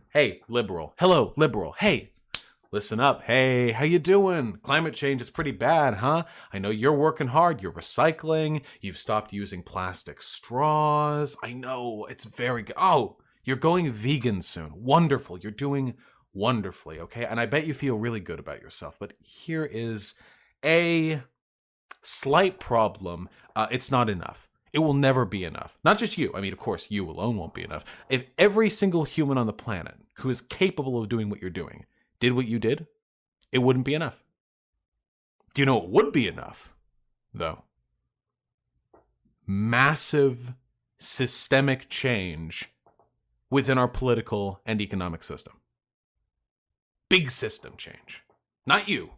Hey, liberal. Hello, liberal. Hey, listen up. Hey, how you doing? Climate change is pretty bad, huh? I know you're working hard. You're recycling. You've stopped using plastic straws. I know it's very good. Oh, you're going vegan soon. Wonderful. You're doing wonderfully, okay? And I bet you feel really good about yourself. But here is a slight problem. It's not enough. It will never be enough. Not just you. I mean, of course, you alone won't be enough. If every single human on the planet who is capable of doing what you're doing did what you did, it wouldn't be enough. Do you know what would be enough, though? Massive systemic change within our political and economic system. Big system change. Not you.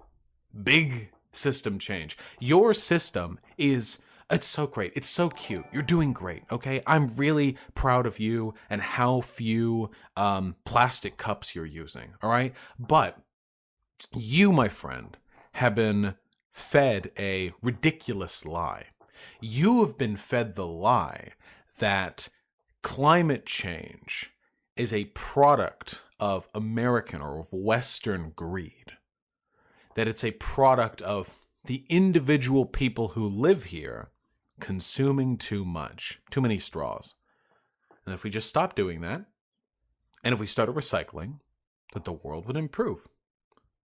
Big system change. Your system is, it's so great. It's so cute. You're doing great, okay? I'm really proud of you and how few plastic cups you're using, all right? But you, my friend, have been fed a ridiculous lie. You have been fed the lie that climate change is a product of American or of Western greed. That it's a product of the individual people who live here consuming too much, too many straws. And if we just stop doing that, and if we started recycling, that the world would improve.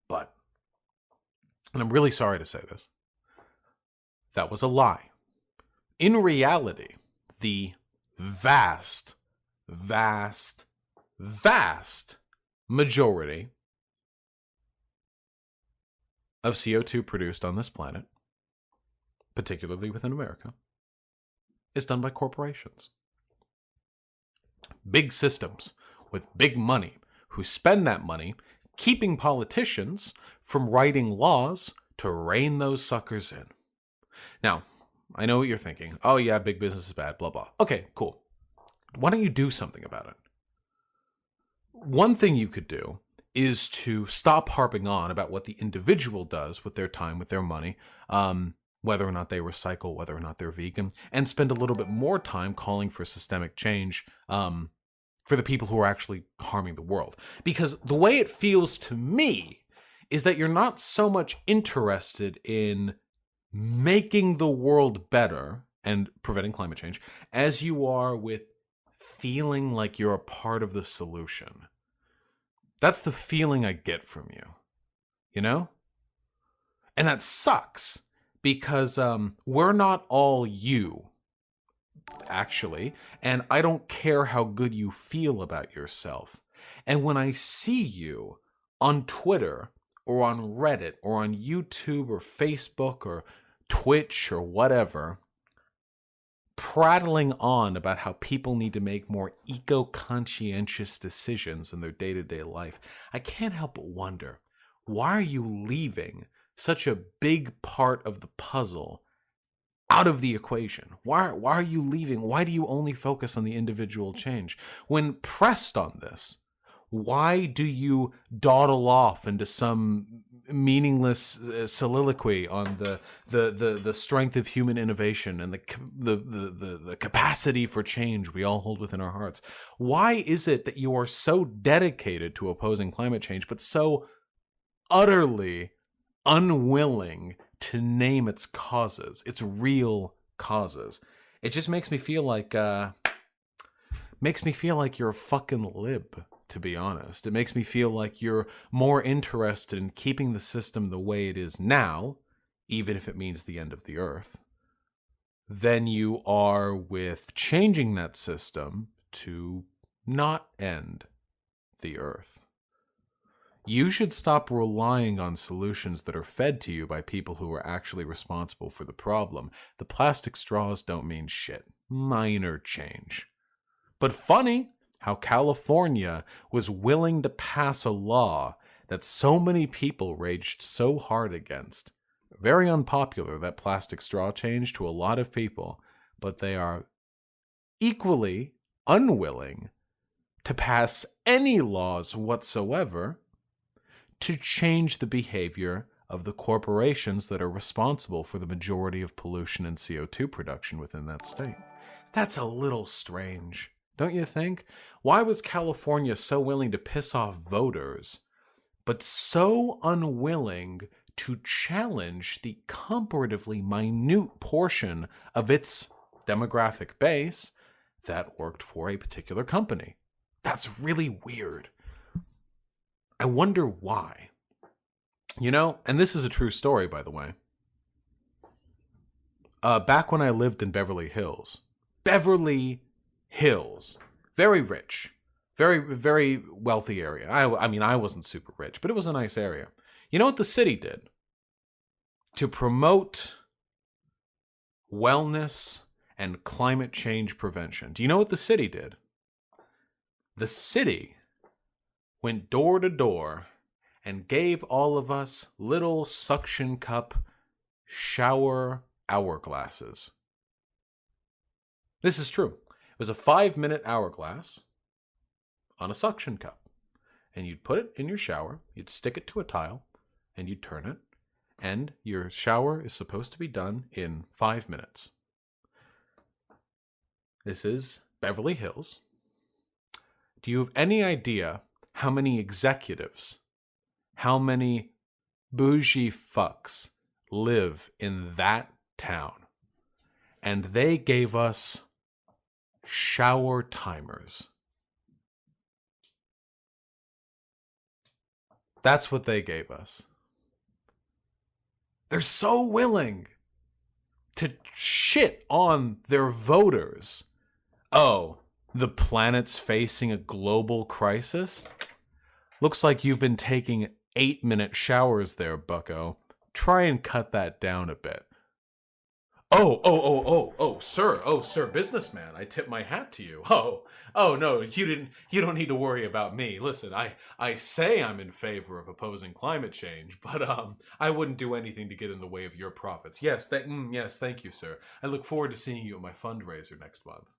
But, and I'm really sorry to say this, that was a lie. In reality, the vast majority of CO2 produced on this planet, particularly within America, is done by corporations. Big systems with big money who spend that money keeping politicians from writing laws to rein those suckers in. Now, I know what you're thinking. Oh yeah, big business is bad, blah, blah. Okay, cool. Why don't you do something about it? One thing you could do is to stop harping on about what the individual does with their time, with their money, whether or not they recycle, whether or not they're vegan, and spend a little bit more time calling for systemic change for the people who are actually harming the world. Because the way it feels to me is that you're not so much interested in making the world better and preventing climate change as you are with feeling like you're a part of the solution. That's the feeling I get from you, you know? And that sucks because we're not all you, actually, and I don't care how good you feel about yourself. And when I see you on Twitter or on Reddit or on YouTube or Facebook or Twitch or whatever, prattling on about how people need to make more eco-conscientious decisions in their day-to-day life, I can't help but wonder, why are you leaving such a big part of the puzzle out of the equation? Why are you leaving? Why do you only focus on the individual change? When pressed on this, why do you dawdle off into some meaningless soliloquy on the strength of human innovation and the capacity for change we all hold within our hearts? Why is it that you are so dedicated to opposing climate change, but so utterly unwilling to name its causes, its real causes? It just makes me feel like you're a fucking lib, to be honest. It makes me feel like you're more interested in keeping the system the way it is now, even if it means the end of the earth, than you are with changing that system to not end the earth. You should stop relying on solutions that are fed to you by people who are actually responsible for the problem. The plastic straws don't mean shit. Minor change. But funny how California was willing to pass a law that so many people raged so hard against. Very unpopular, that plastic straw change, to a lot of people, but they are equally unwilling to pass any laws whatsoever to change the behavior of the corporations that are responsible for the majority of pollution and CO2 production within that state. That's a little strange, Don't you think? Why was California so willing to piss off voters, but so unwilling to challenge the comparatively minute portion of its demographic base that worked for a particular company? That's really weird. I wonder why. You know, and this is a true story, by the way. Back when I lived in Beverly Hills, very rich, very wealthy area. I mean, I wasn't super rich, but it was a nice area. You know what the city did to promote wellness and climate change prevention? Do you know what the city did? The city went door to door and gave all of us little suction cup shower hourglasses. This is true. It was a 5-minute hourglass on a suction cup. And you'd put it in your shower, you'd stick it to a tile, and you'd turn it. And your shower is supposed to be done in 5 minutes. This is Beverly Hills. Do you have any idea how many executives, how many bougie fucks live in that town? And they gave us shower timers. That's what they gave us. They're so willing to shit on their voters. Oh, the planet's facing a global crisis? Looks like you've been taking 8-minute showers there, bucko. Try and cut that down a bit. Oh, sir, businessman. I tip my hat to you. Oh, no, you don't need to worry about me. Listen, I say I'm in favor of opposing climate change, but I wouldn't do anything to get in the way of your profits. Yes, thank you, sir. I look forward to seeing you at my fundraiser next month.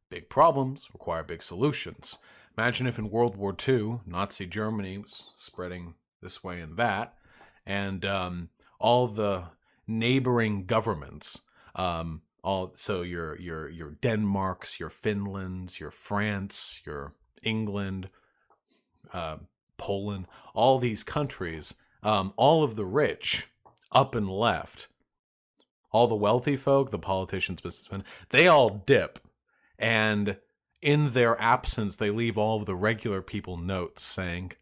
Big problems require big solutions. Imagine if in World War II, Nazi Germany was spreading this way and that, and all the neighboring governments, so your Denmarks, your Finlands, your France, your England, Poland, all these countries, all of the rich, up and left, all the wealthy folk, the politicians, businessmen, they all dip, and in their absence, they leave all of the regular people notes saying,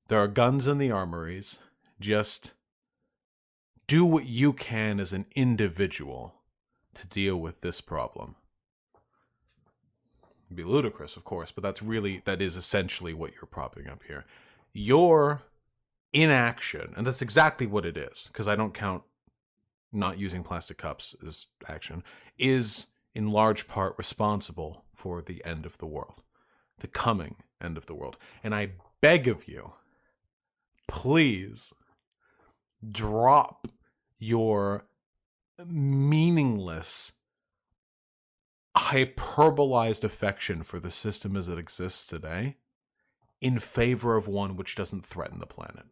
there are guns in the armories. Just do what you can as an individual to deal with this problem. It'd be ludicrous, of course, but that is essentially what you're propping up here. Your inaction, and that's exactly what it is, because I don't count not using plastic cups as action, is in large part responsible for the end of the world, the coming end of the world. And I beg of you, please drop your meaningless, hyperbolized affection for the system as it exists today in favor of one which doesn't threaten the planet.